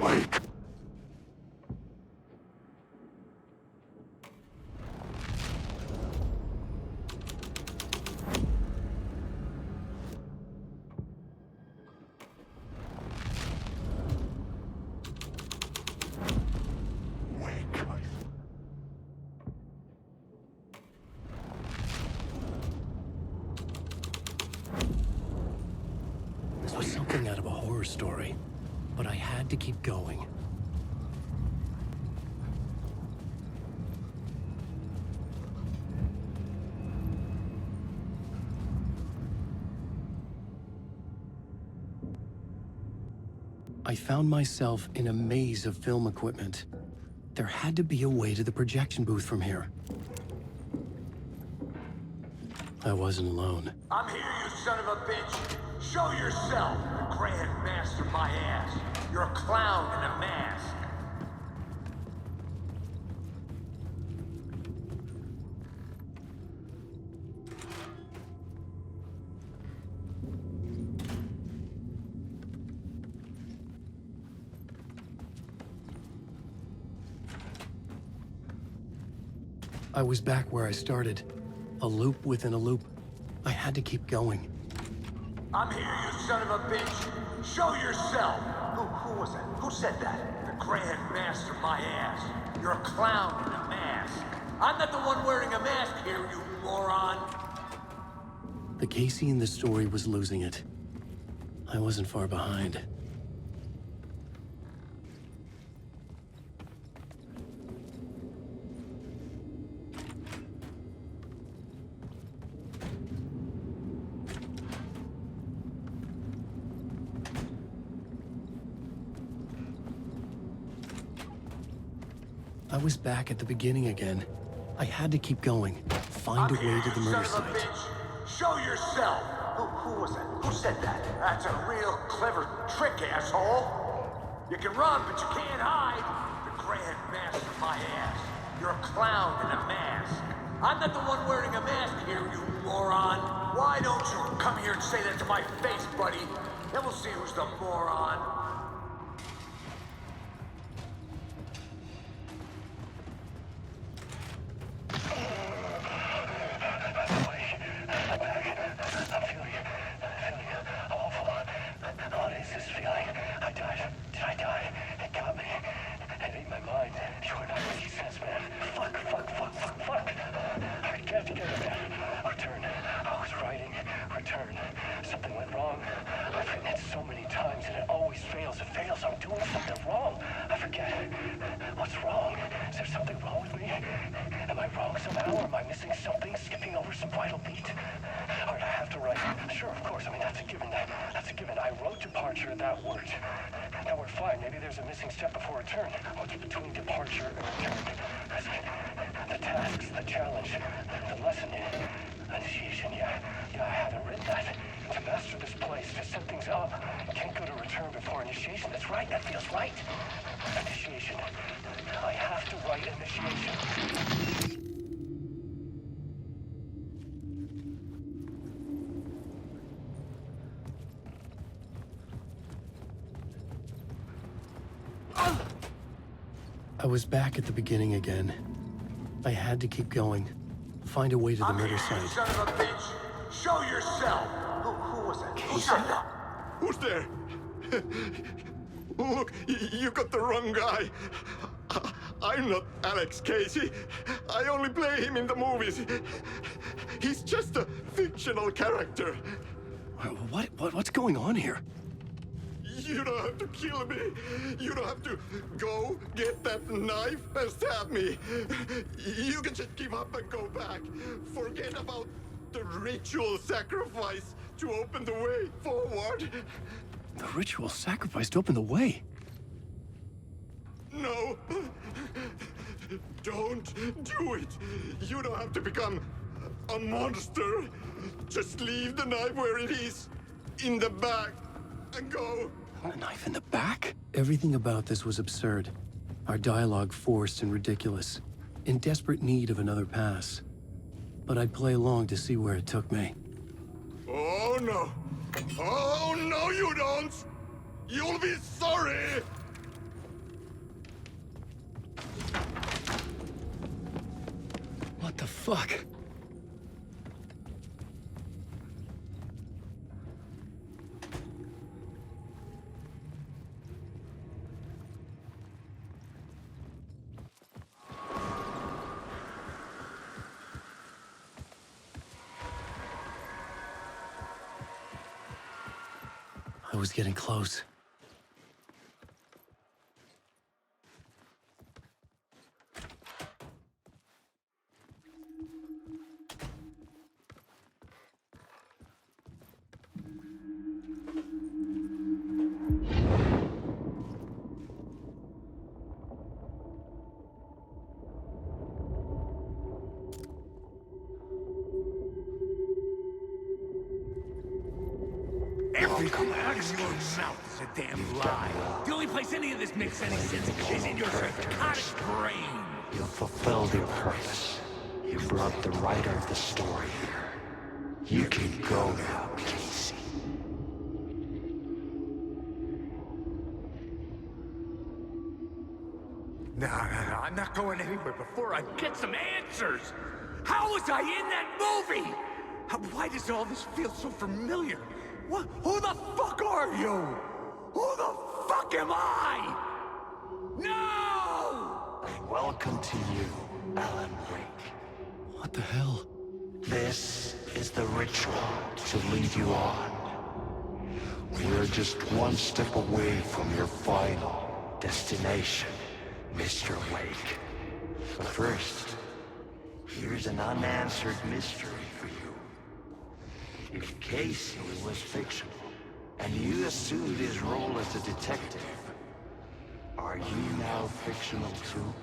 Wake. This was something out of a horror story, but I had to keep going. I found myself in a maze of film equipment. There had to be a way to the projection booth from here. I wasn't alone. I'm here, you son of a bitch! Show yourself, the Grand Master my ass! You're a clown in a mask! I was back where I started. A loop within a loop. I had to keep going. I'm here, you son of a bitch! Show yourself! Who was that? Who said that? The Grand Master my ass! You're a clown in a mask! I'm not the one wearing a mask here, you moron! The Casey in the story was losing it. I wasn't far behind. I was back at the beginning again. I had to keep going. Find a way to the murder son of a site. bitch! Show yourself! Who was that? Who said that? That's a real clever trick, asshole! You can run, but you can't hide! The Grand Master my ass! You're a clown in a mask! I'm not the one wearing a mask here, you moron! Why don't you come here and say that to my face, buddy? Then we'll see who's the moron. I was back at the beginning again. I had to keep going. Find a way to the murder site. Son of a bitch! Show yourself! Who was that? Who said that? Who's there? Look, you got the wrong guy. I'm not Alex Casey. I only play him in the movies. He's just a fictional character. What's going on here? You don't have to kill me. You don't have to go get that knife and stab me. You can just give up and go back. Forget about the ritual sacrifice to open the way forward. The ritual sacrifice to open the way? No. Don't do it. You don't have to become a monster. Just leave the knife where it is, in the back, and go. A knife in the back? Everything about this was absurd. Our dialogue forced and ridiculous. In desperate need of another pass. But I'd play along to see where it took me. Oh no! Oh no, you you don't! You'll be sorry! What the fuck? I was getting close. Everything out of your mouth is a damn lie. The only place any of this makes any sense is in your psychotic brain. You fulfilled your purpose. You brought the writer of the story here. You can go now, Casey. No, I'm not going anywhere before I get some answers. How was I in that movie? Why does all this feel so familiar? What? Who the fuck are you? Who the fuck am I? No! Welcome to you, Alan Wake. What the hell? This is the ritual to lead you on. We're just one step away from your final destination, Mr. Wake. But first, here's an unanswered mystery for you. If Casey was fictional, and you assumed his role as a detective, are you now fictional too?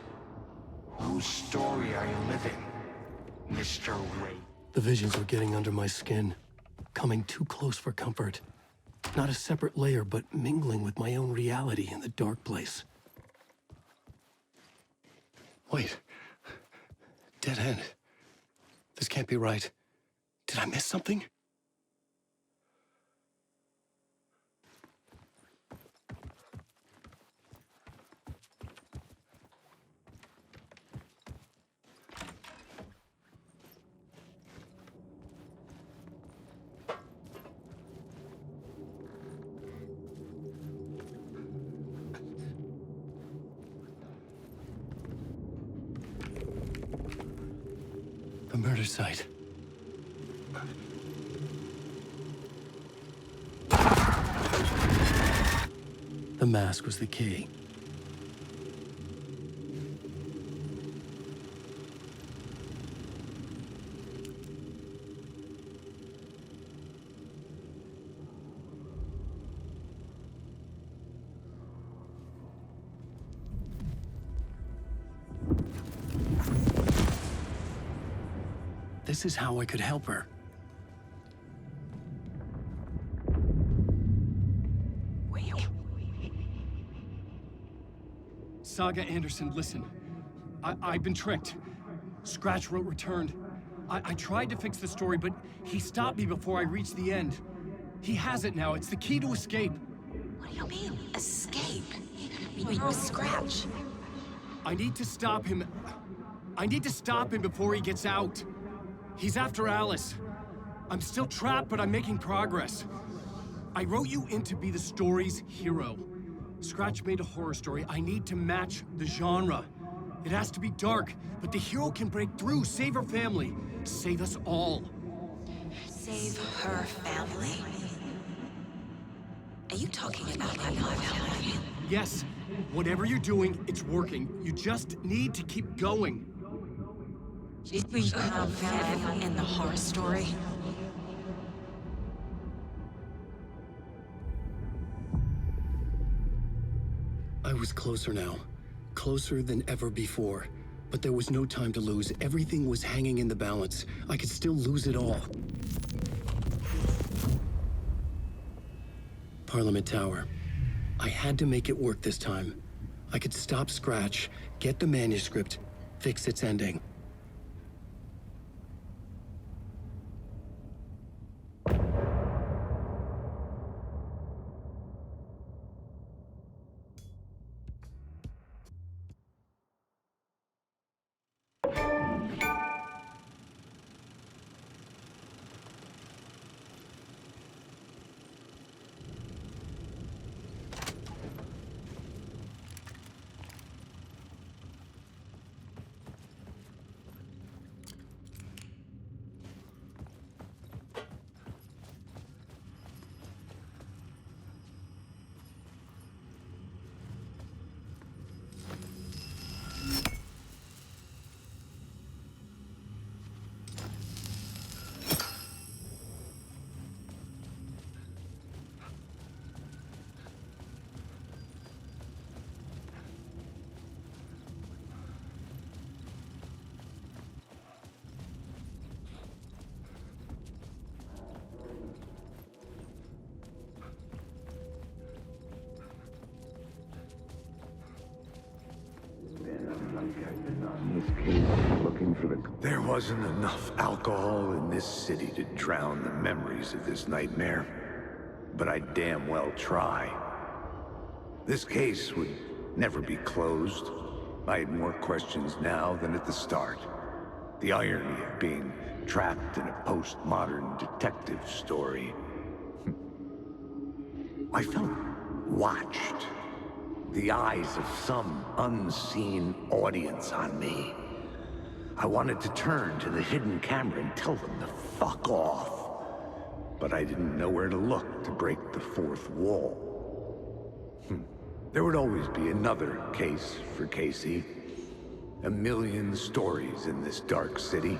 Whose story are you living, Mr. Wake? The visions were getting under my skin, coming too close for comfort. Not a separate layer, but mingling with my own reality in the dark place. Wait. Dead end. This can't be right. Did I miss something? The murder site. The mask was the key. This is how I could help her. Saga Anderson, listen. I've been tricked. Scratch wrote returned. I tried to fix the story, but he stopped me before I reached the end. He has it now. It's the key to escape. What do you mean, escape? We were Scratch. I need to stop him. I need to stop him before he gets out. He's after Alice. I'm still trapped, but I'm making progress. I wrote you in to be the story's hero. Scratch made a horror story. I need to match the genre. It has to be dark, but the hero can break through, save her family, save us all. Save her family? Are you talking about my family? Yes, whatever you're doing, it's working. You just need to keep going. Did we have family in the horror story? I was closer now. Closer than ever before. But there was no time to lose. Everything was hanging in the balance. I could still lose it all. Parliament Tower. I had to make it work this time. I could stop Scratch, get the manuscript, fix its ending. this case, looking for the... There wasn't enough alcohol in this city to drown the memories of this nightmare. But I'd damn well try. This case would never be closed. I had more questions now than at the start. The irony of being trapped in a postmodern detective story. I felt watched. The eyes of some unseen audience on me. I wanted to turn to the hidden camera and tell them to fuck off. But I didn't know where to look to break the fourth wall. There would always be another case for Casey. A million stories in this dark city.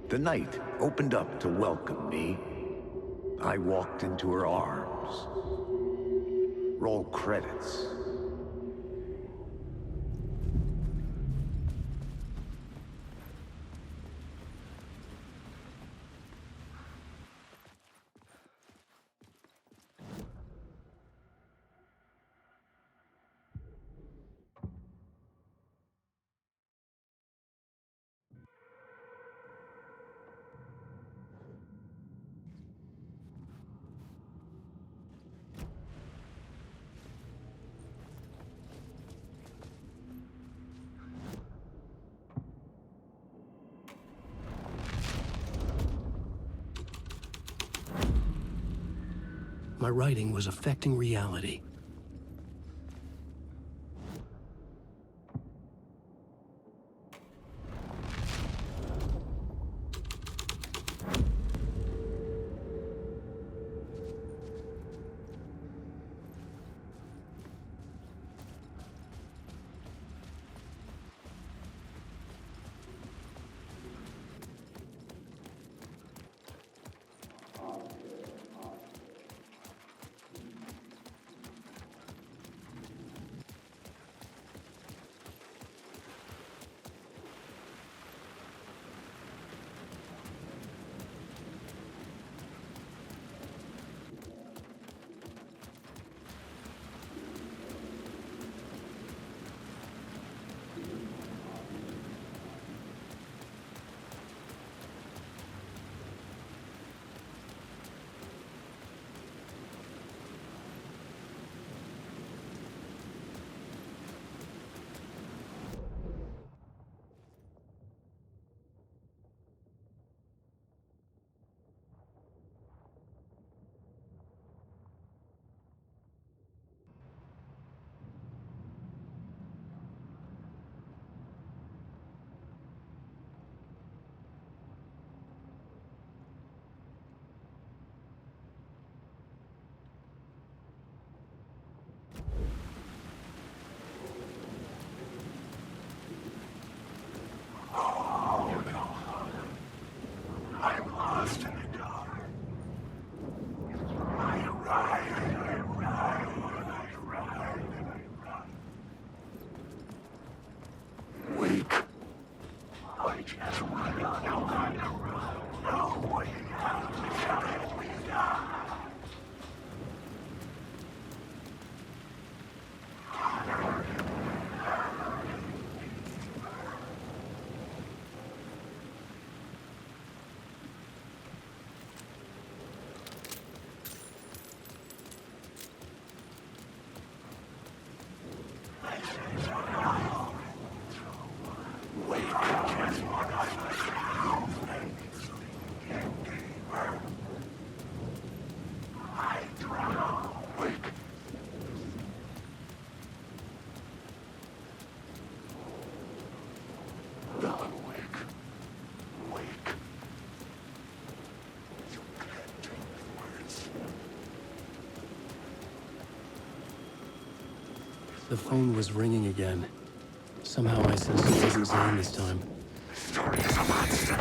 The night opened up to welcome me. I walked into her arms. Roll credits. My writing was affecting reality. The phone was ringing again. Somehow I sensed it wasn't Zane this time. Story is a monster.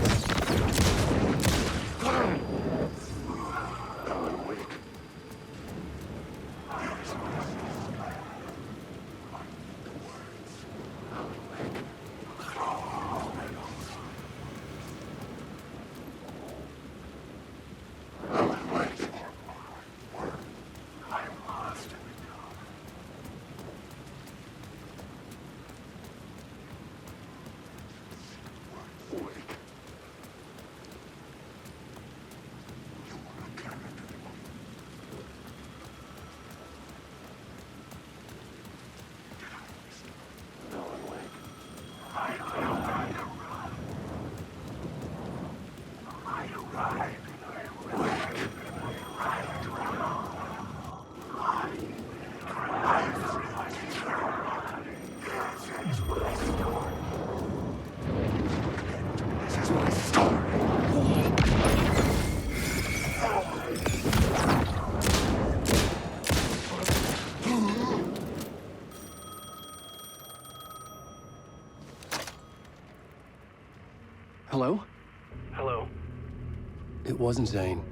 wasn't Zane.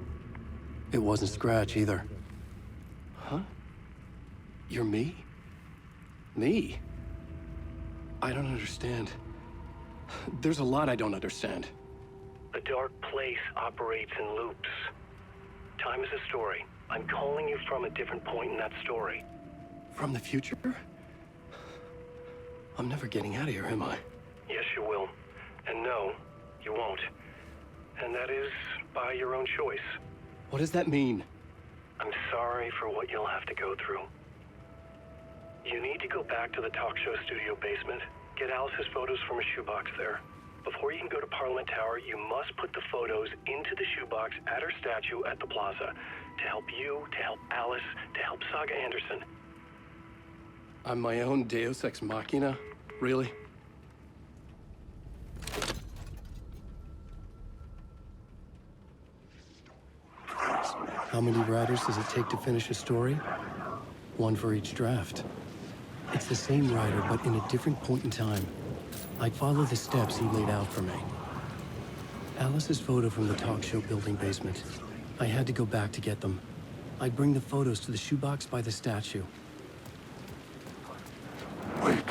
It wasn't Scratch either. Huh? You're me? Me? I don't understand. There's a lot I don't understand. The dark place operates in loops. Time is a story. I'm calling you from a different point in that story. From the future? I'm never getting out of here, am I? Yes, you will. And no, you won't. And that is by your own choice. What does that mean? I'm sorry for what you'll have to go through. You need to go back to the talk show studio basement. Get Alice's photos from a shoebox there. Before you can go to Parliament Tower, you must put the photos into the shoebox at her statue at the plaza. To help you, to help Alice, to help Saga Anderson. I'm my own Deus Ex Machina? Really? How many writers does it take to finish a story? One for each draft. It's the same writer, but in a different point in time. I follow the steps he laid out for me. Alice's photo from the talk show building basement. I had to go back to get them. I'd bring the photos to the shoebox by the statue. Wait.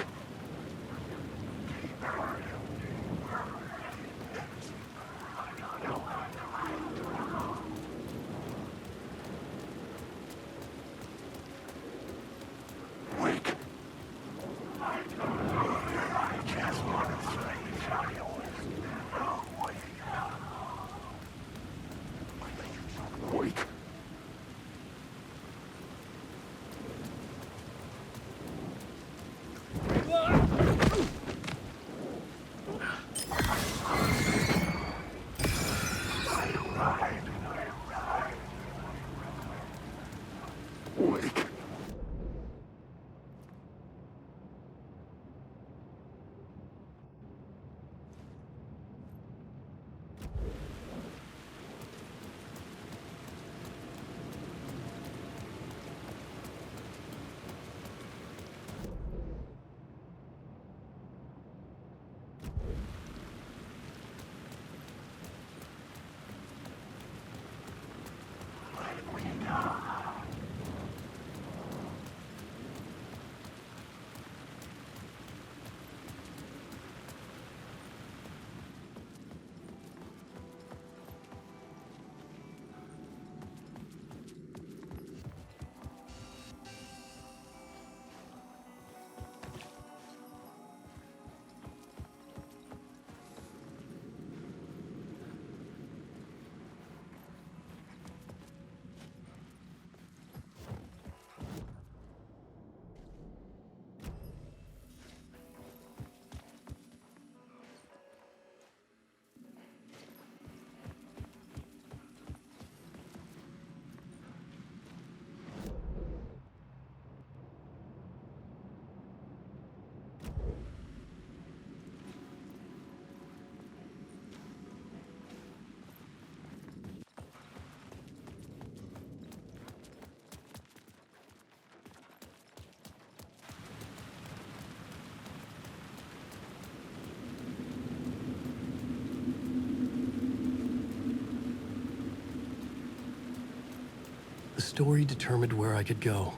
The story determined where I could go,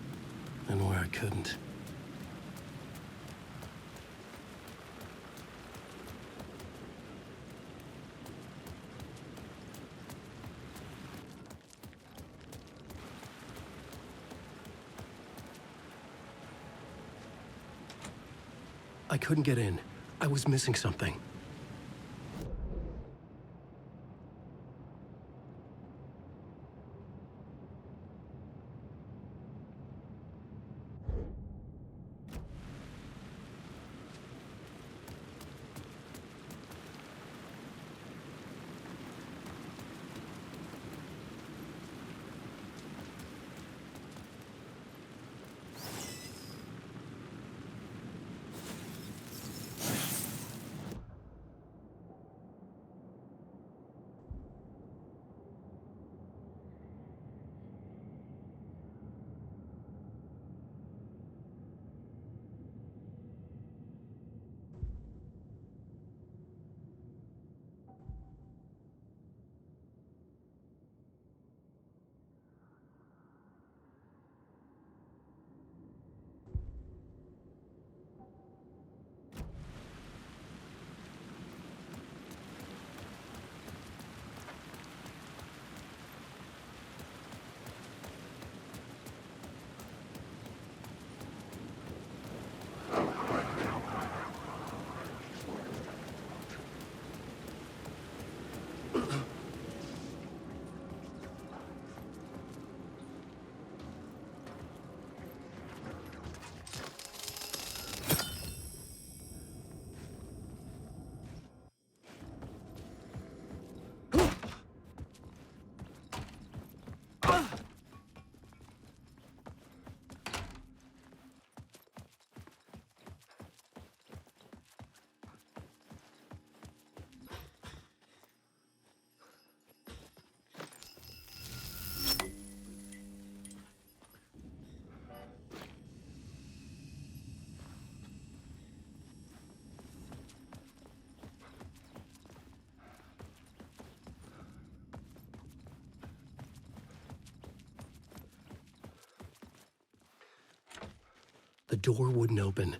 and where I couldn't. I couldn't get in. I was missing something. The door wouldn't open.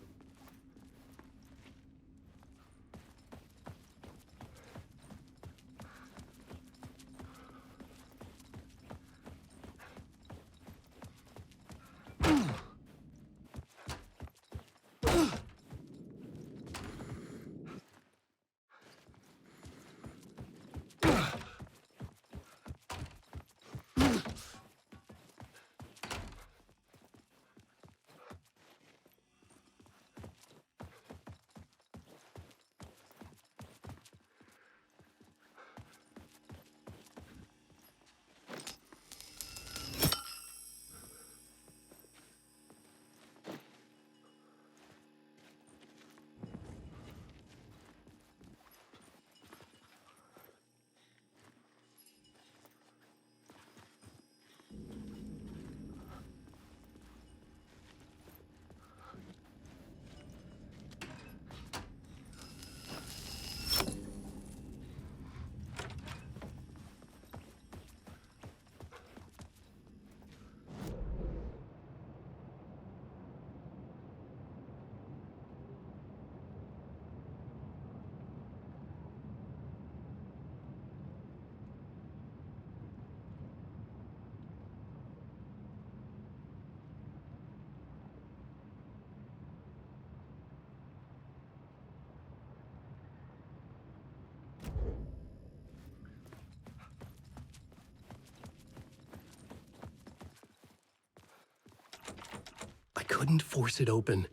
I couldn't force it open.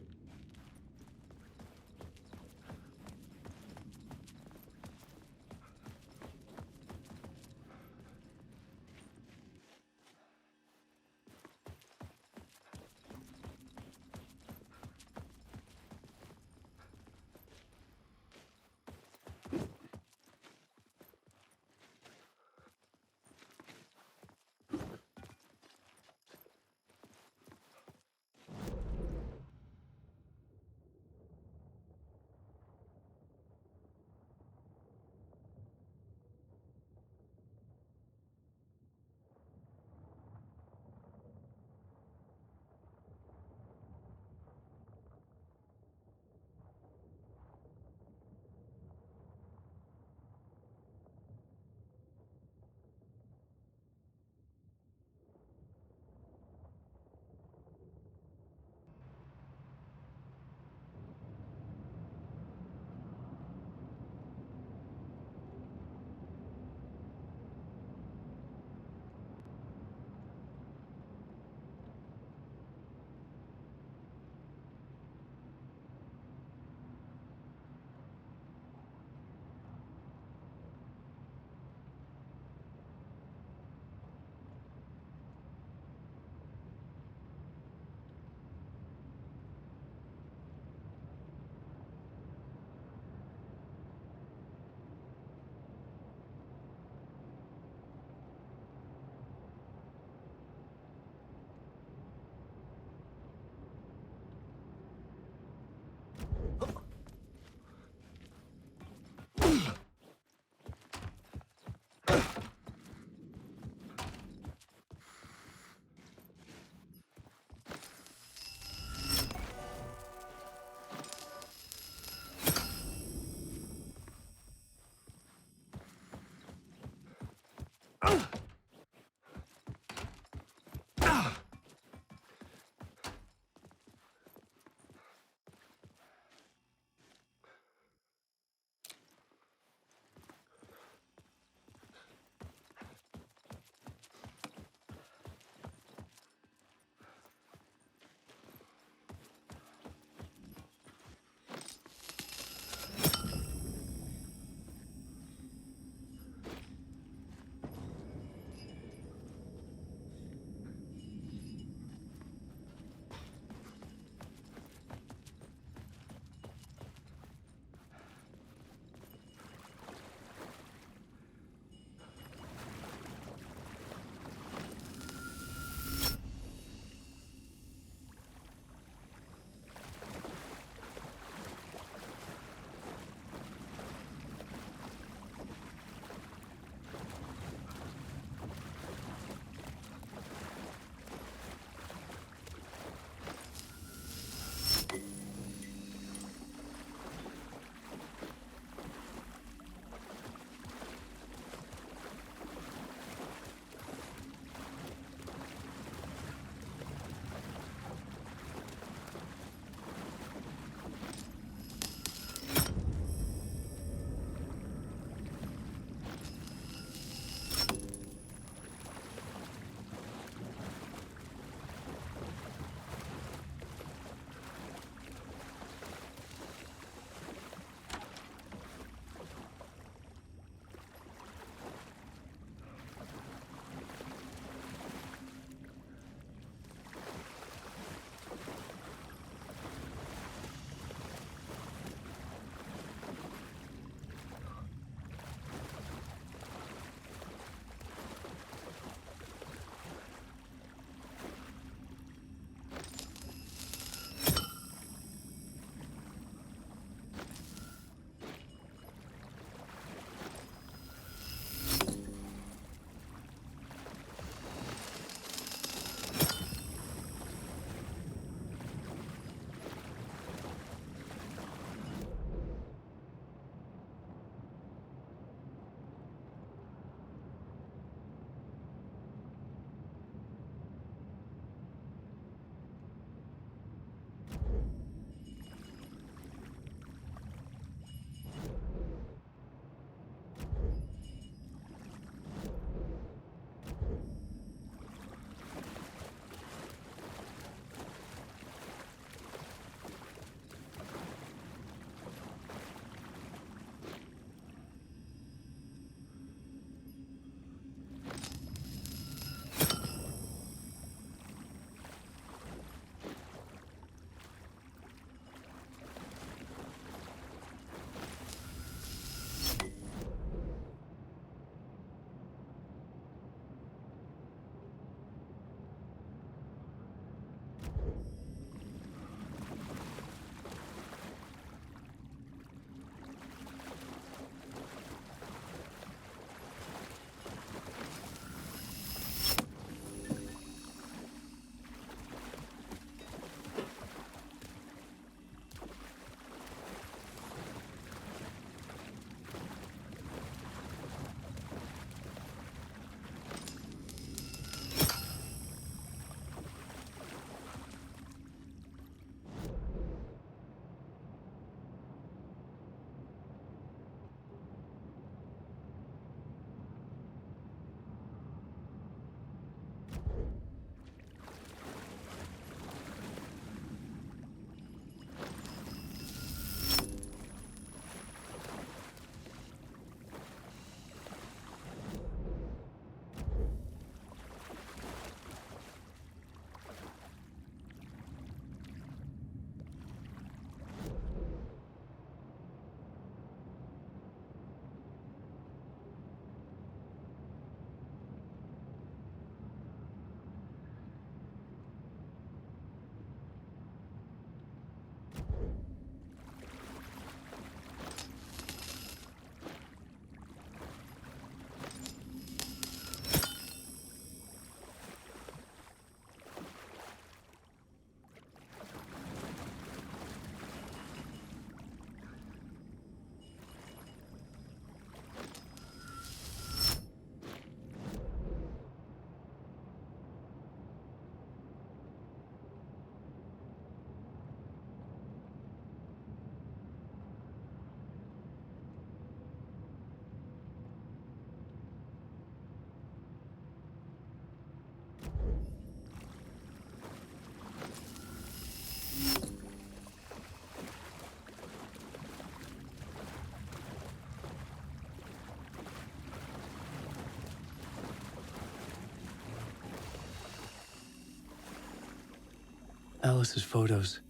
Alice's photos.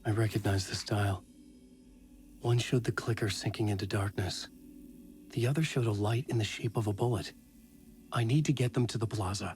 I recognize the style. One showed the clicker sinking into darkness. The other showed a light in the shape of a bullet. I need to get them to the plaza.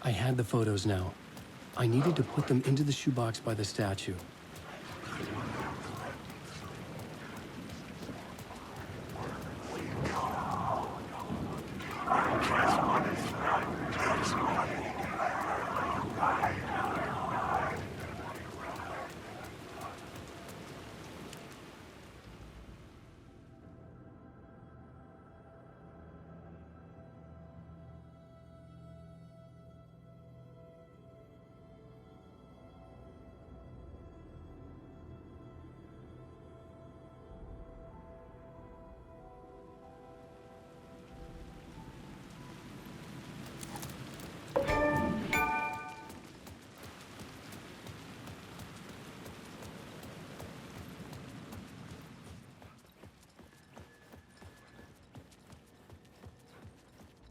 I had the photos now. I needed to put them into the shoebox by the statue.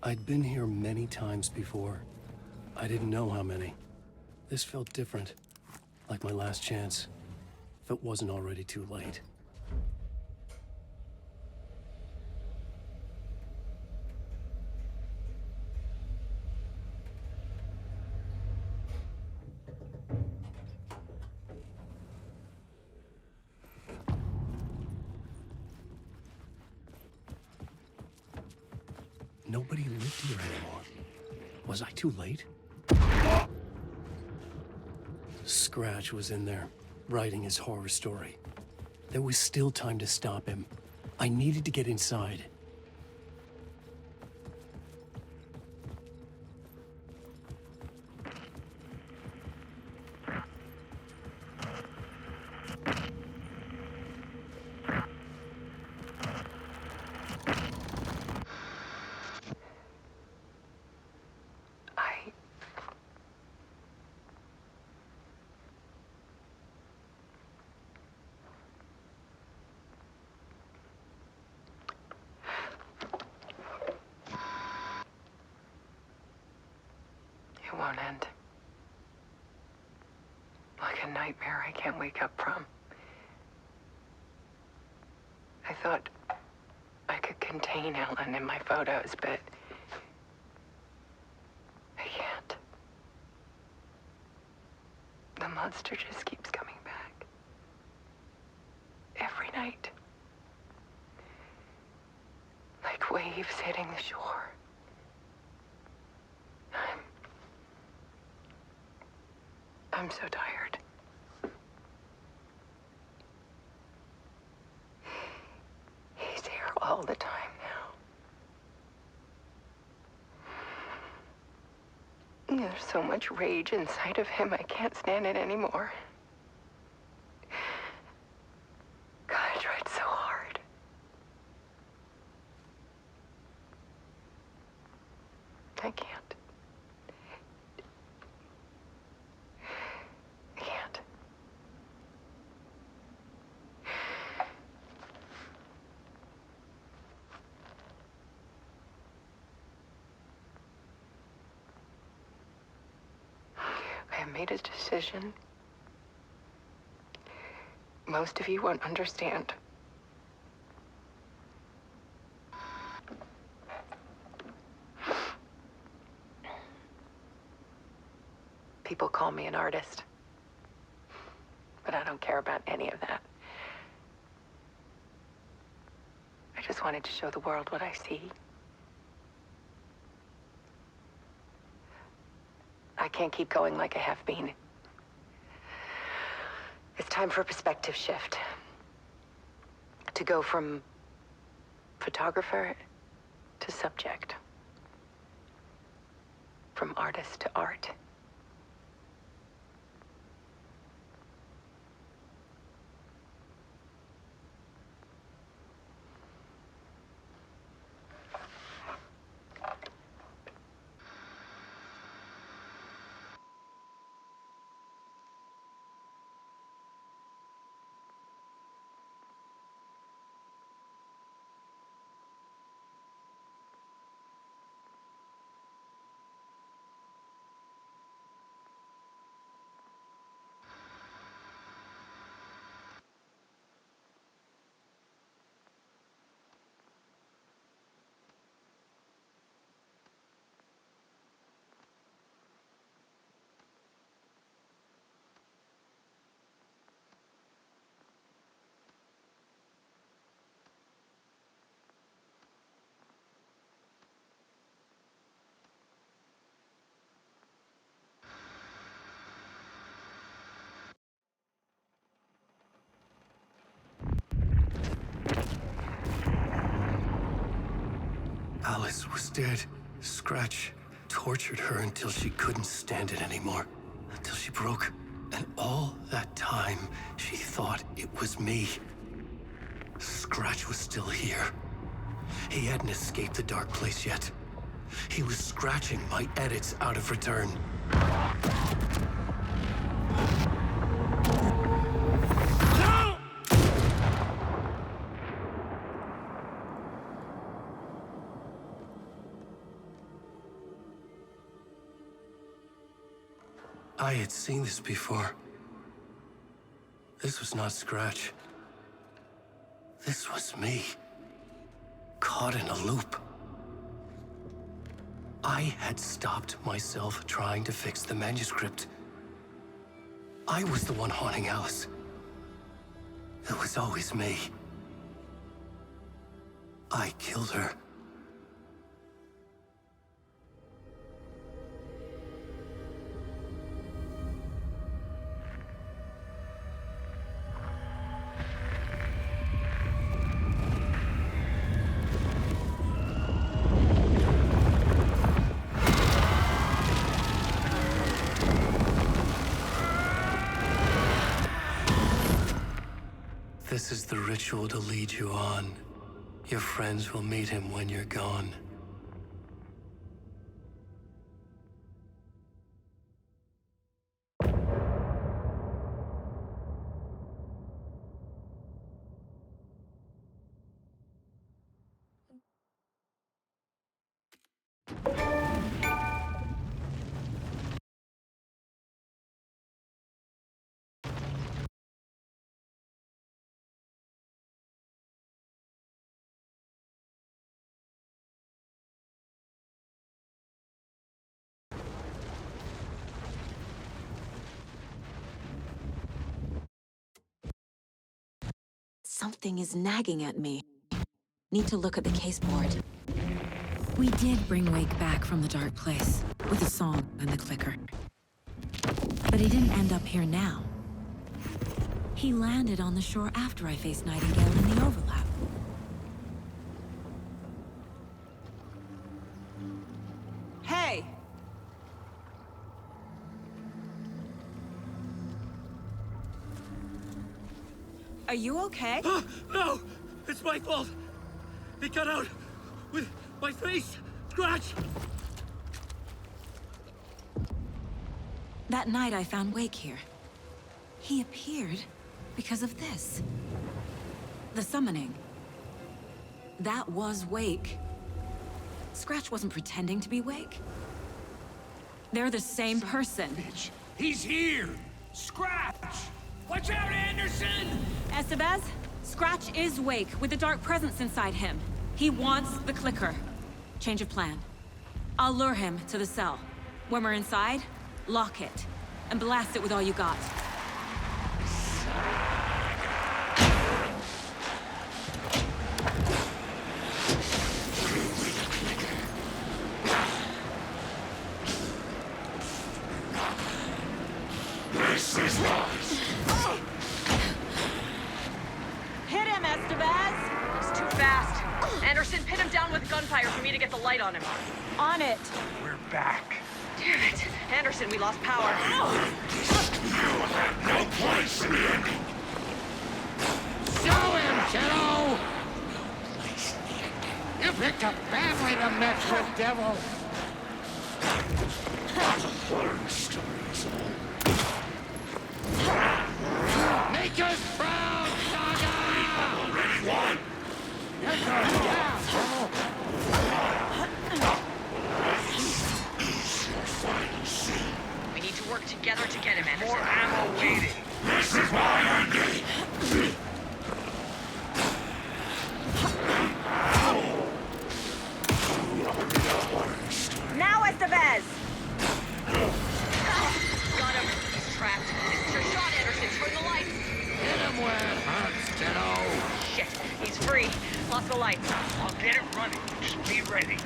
I'd been here many times before. I didn't know how many. This felt different, like my last chance, if it wasn't already too late. Nobody lived here anymore. Was I too late? Scratch was in there, writing his horror story. There was still time to stop him. I needed to get inside. It won't end. Like a nightmare I can't wake up from. I thought I could contain Ellen in my photos, but I can't. The monster just keeps coming back. Every night. Like waves hitting the shore. I'm so tired. He's here all the time now. There's so much rage inside of him, I can't stand it anymore. God, I tried so hard. I can't. made a decision most of you won't understand. People call me an artist, but I don't care about any of that. I just wanted to show the world what I see. I can't keep going like I have been. It's time for a perspective shift. To go from photographer to subject. From artist to art. Alice was dead. Scratch tortured her until she couldn't stand it anymore. Until she broke. And all that time, she thought it was me. Scratch was still here. He hadn't escaped the dark place yet. He was scratching my edits out of return. I had seen this before. This was not Scratch. This was me. Caught in a loop. I had stopped myself trying to fix the manuscript. I was the one haunting Alice. It was always me. I killed her. This is the ritual to lead you on. Your friends will meet him when you're gone. Something is nagging at me. Need to look at the caseboard. We did bring Wake back from the dark place, with a song and the clicker. But he didn't end up here now. He landed on the shore after I faced Nightingale in the overlap. Hey! Are you okay? No! It's my fault! It got out with my face! Scratch! That night I found Wake here. He appeared because of this. The summoning. That was Wake. Scratch wasn't pretending to be Wake. They're the same person. Bitch. He's here! Scratch! Watch out, Anderson! Estevez, Scratch is Wake, with a dark presence inside him. He wants the clicker. Change of plan. I'll lure him to the cell. When we're inside, lock it, and blast it with all you got. This is lies. Hit him, Estevez! He's too fast. Anderson, pin him down with gunfire for me to get the light on him. On it! We're back. Damn it. Anderson, we lost power. You have no place in the ending. Show him, kiddo! You picked a family to mess with, devil. Make us proud, Saga! Already won. You're going down, devil. We need to work together to get him, Anderson. More ammo waiting. This is my ending. Now, Estevez! Got him. He's trapped. This is your shot, Anderson. Turn the lights. Hit him where it hurts, kiddo. Shit. He's free. Lost the lights. I'll get it running. Just be ready.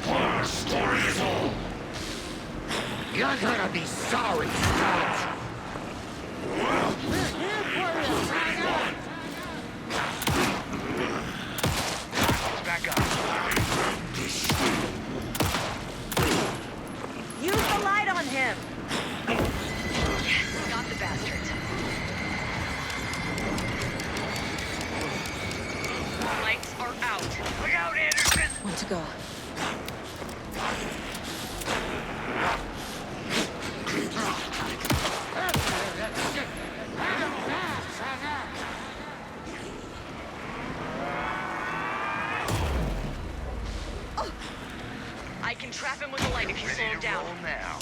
Our story is all. You're gonna be sorry, Scratch. Back up. Use the light on him. Got the bastard. Lights are out. Look out, Anderson! Want to go. I can trap him with the light if you slow him down. Roll now.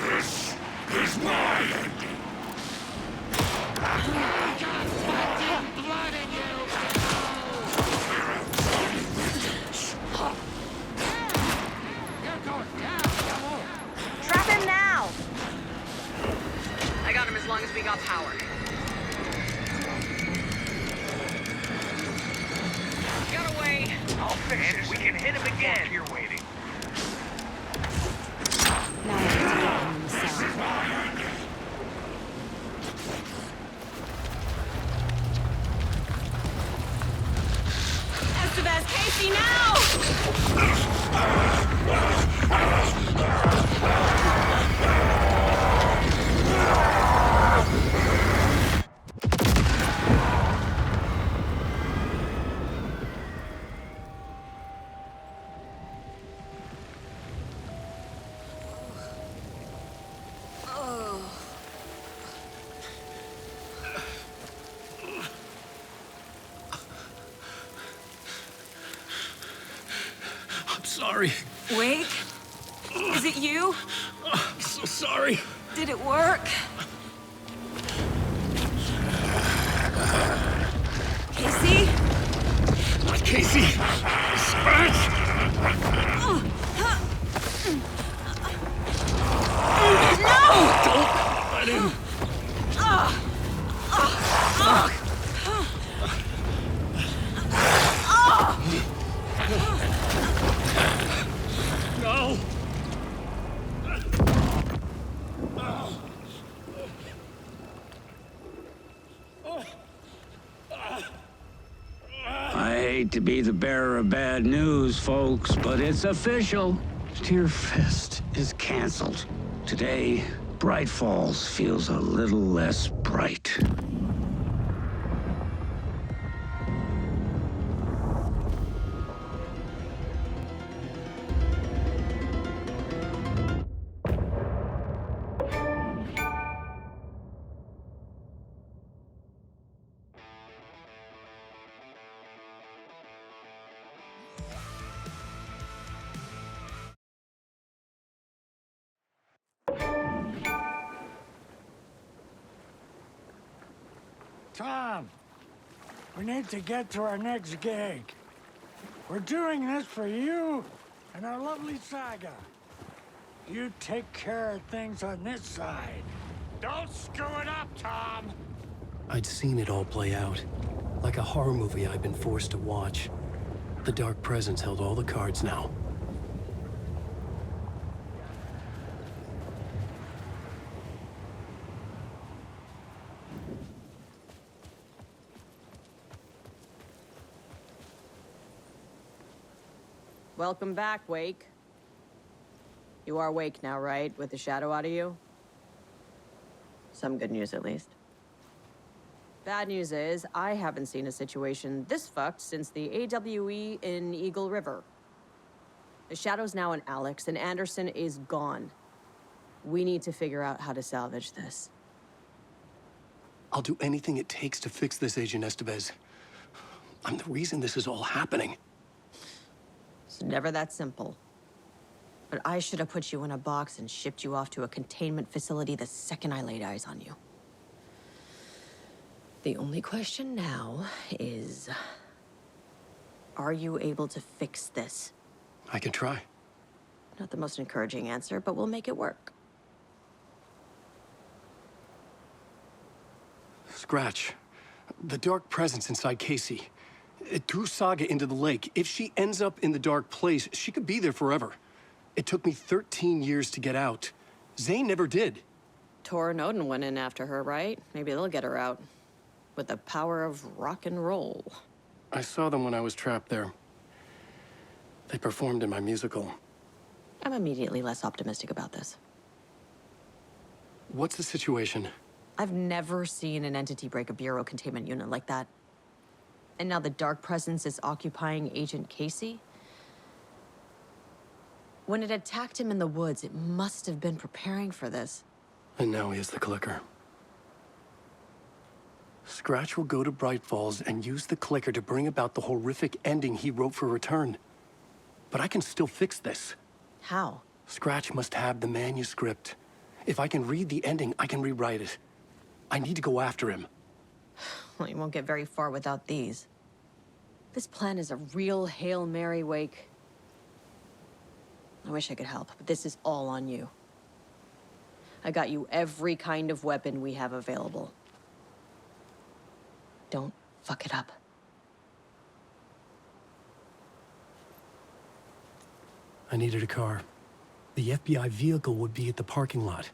This is my ending. Blood in you! You're going down, devil. Trap him now! I got him as long as we got power. Got away! I'll fix it. We can hit him again. You're waiting. Now I need to get him in the cell. Estevez, Casey, now! I'm sorry. Wake? Is it you? I'm so sorry. Did it work? Casey? Not Casey. Scratch! No! Don't let him. No! I hate to be the bearer of bad news, folks, but it's official. Tear Fest is canceled. Today, Bright Falls feels a little less bright. Tom, we need to get to our next gig. We're doing this for you and our lovely saga. You take care of things on this side. Don't screw it up, Tom! I'd seen it all play out. Like a horror movie I'd been forced to watch. The Dark Presence held all the cards now. Welcome back, Wake. You are Wake now, right? With the shadow out of you? Some good news, at least. Bad news is, I haven't seen a situation this fucked since the AWE in Eagle River. The shadow's now in Alex, and Anderson is gone. We need to figure out how to salvage this. I'll do anything it takes to fix this, Agent Estevez. I'm the reason this is all happening. It's never that simple. But I should have put you in a box and shipped you off to a containment facility the second I laid eyes on you. The only question now is, are you able to fix this? I can try. Not the most encouraging answer, but we'll make it work. Scratch. The Dark Presence inside Casey. It threw Saga into the lake. If she ends up in the Dark Place, she could be there forever. It took me 13 years to get out. Zane never did. Tor and Odin went in after her, right? Maybe they'll get her out. With the power of rock and roll. I saw them when I was trapped there. They performed in my musical. I'm immediately less optimistic about this. What's the situation? I've never seen an entity break a bureau containment unit like that. And now the Dark Presence is occupying Agent Casey? When it attacked him in the woods, it must have been preparing for this. And now he has the clicker. Scratch will go to Bright Falls and use the clicker to bring about the horrific ending he wrote for Return. But I can still fix this. How? Scratch must have the manuscript. If I can read the ending, I can rewrite it. I need to go after him. Well, you won't get very far without these. This plan is a real Hail Mary, Wake. I wish I could help, but this is all on you. I got you every kind of weapon we have available. Don't fuck it up. I needed a car. The FBI vehicle would be at the parking lot.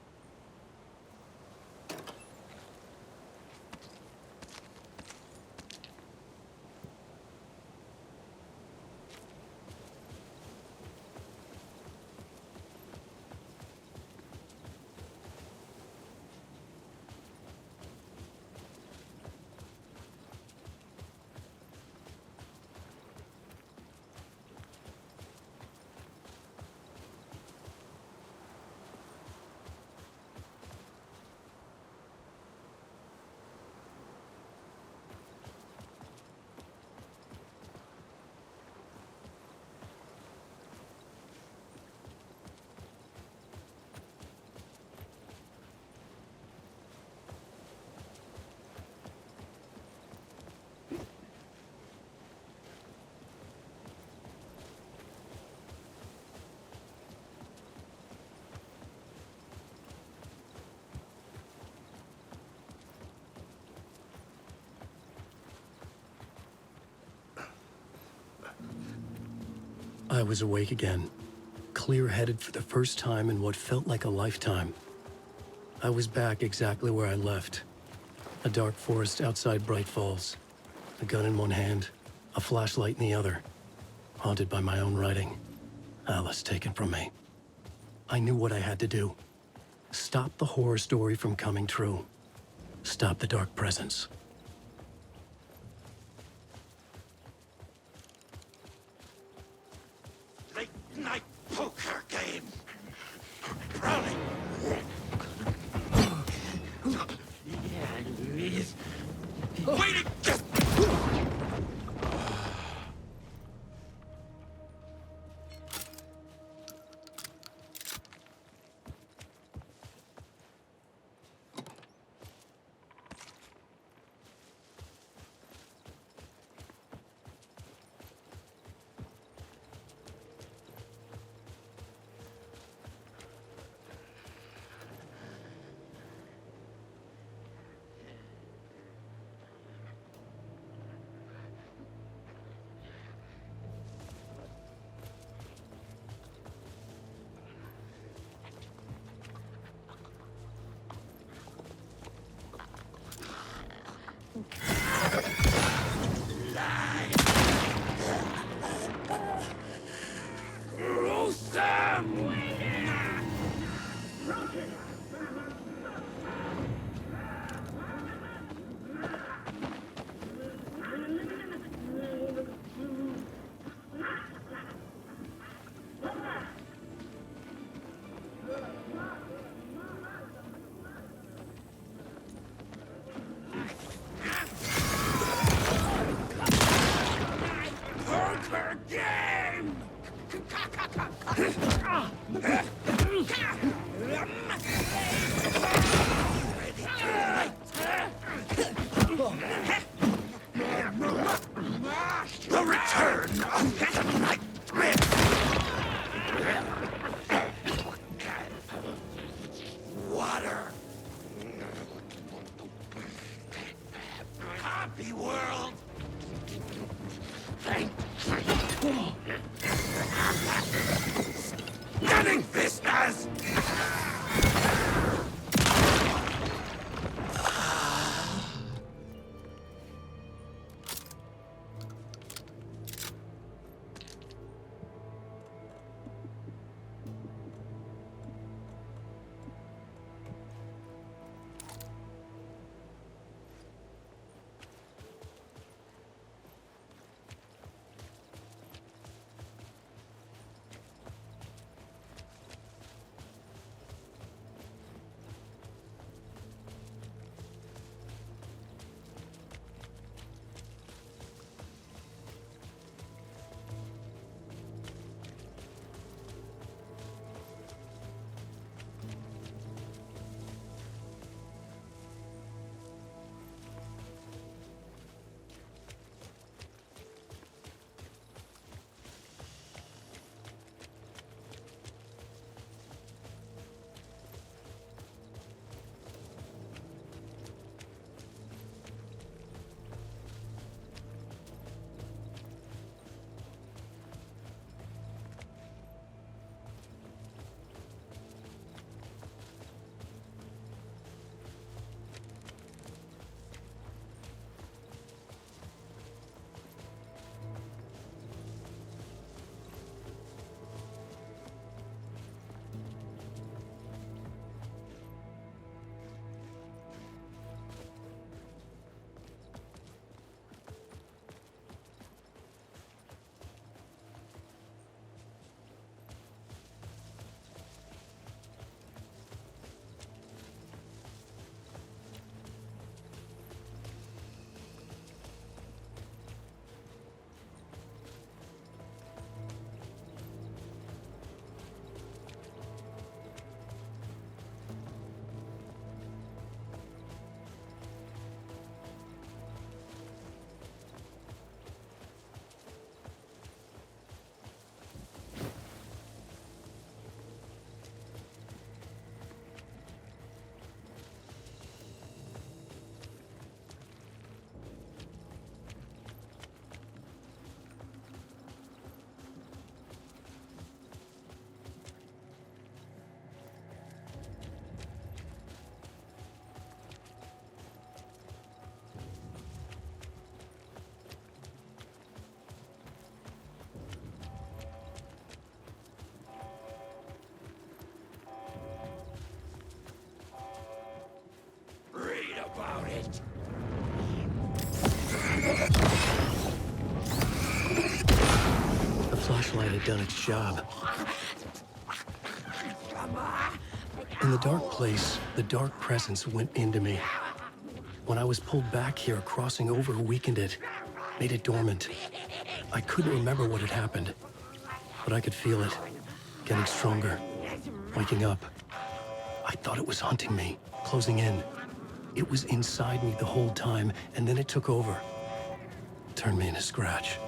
I was awake again, clear-headed for the first time in what felt like a lifetime. I was back exactly where I left. A dark forest outside Bright Falls. A gun in one hand, a flashlight in the other. Haunted by my own writing. Alice taken from me. I knew what I had to do. Stop the horror story from coming true. Stop the Dark Presence. Late night poker game. Brownie. Wait it! about it. The flashlight had done its job. In the dark place, the dark presence went into me. When I was pulled back here, crossing over weakened it, made it dormant. I couldn't remember what had happened, but I could feel it, getting stronger, waking up. I thought it was hunting me, closing in. It was inside me the whole time, and then it took over. Turned me into scratch.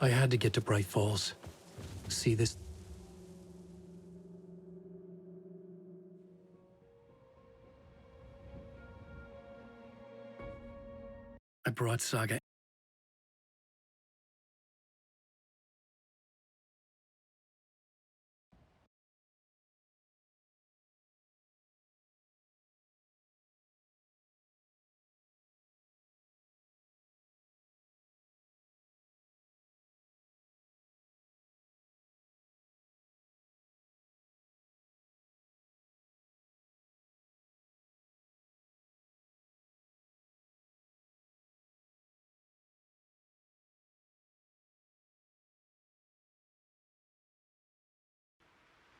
I had to get to Bright Falls. See this? I brought Saga.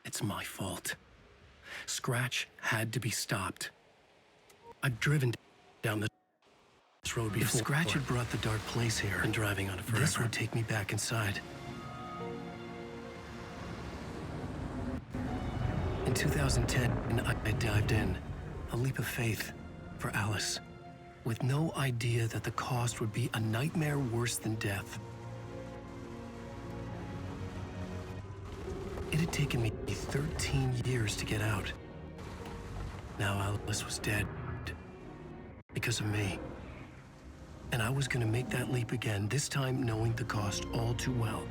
It's my fault. Scratch had to be stopped. I've driven down this road before. If Scratch had brought the dark place here and driving on it forever, this would take me back inside. In 2010, I dived in, a leap of faith for Alice, with no idea that the cost would be a nightmare worse than death. It had taken me 13 years to get out. Now Alice was dead. Because of me. And I was gonna make that leap again, this time knowing the cost all too well.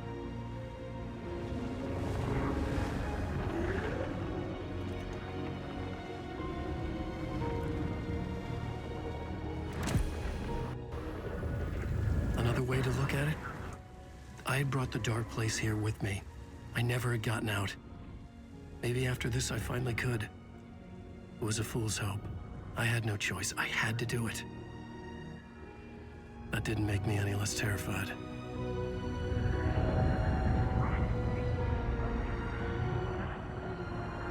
Another way to look at it? I had brought the dark place here with me. I never had gotten out. Maybe after this I finally could. It was a fool's hope. I had no choice. I had to do it. That didn't make me any less terrified.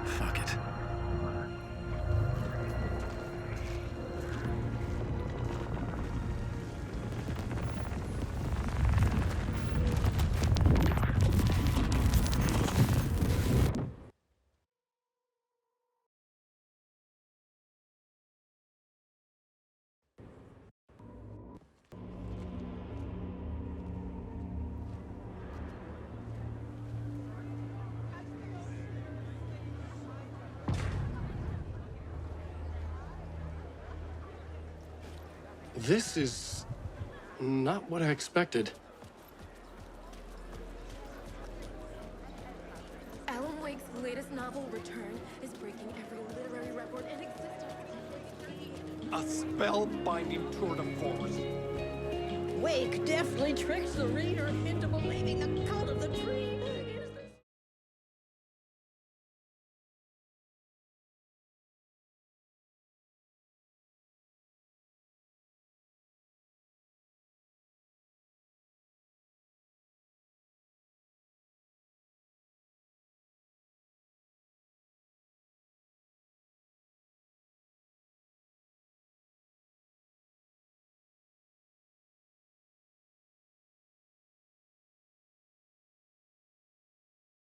Fuck it. This is not what I expected. Alan Wake's latest novel, Return, is breaking every literary record in existence. A spellbinding tour de force. Wake deftly tricks the reader into believing the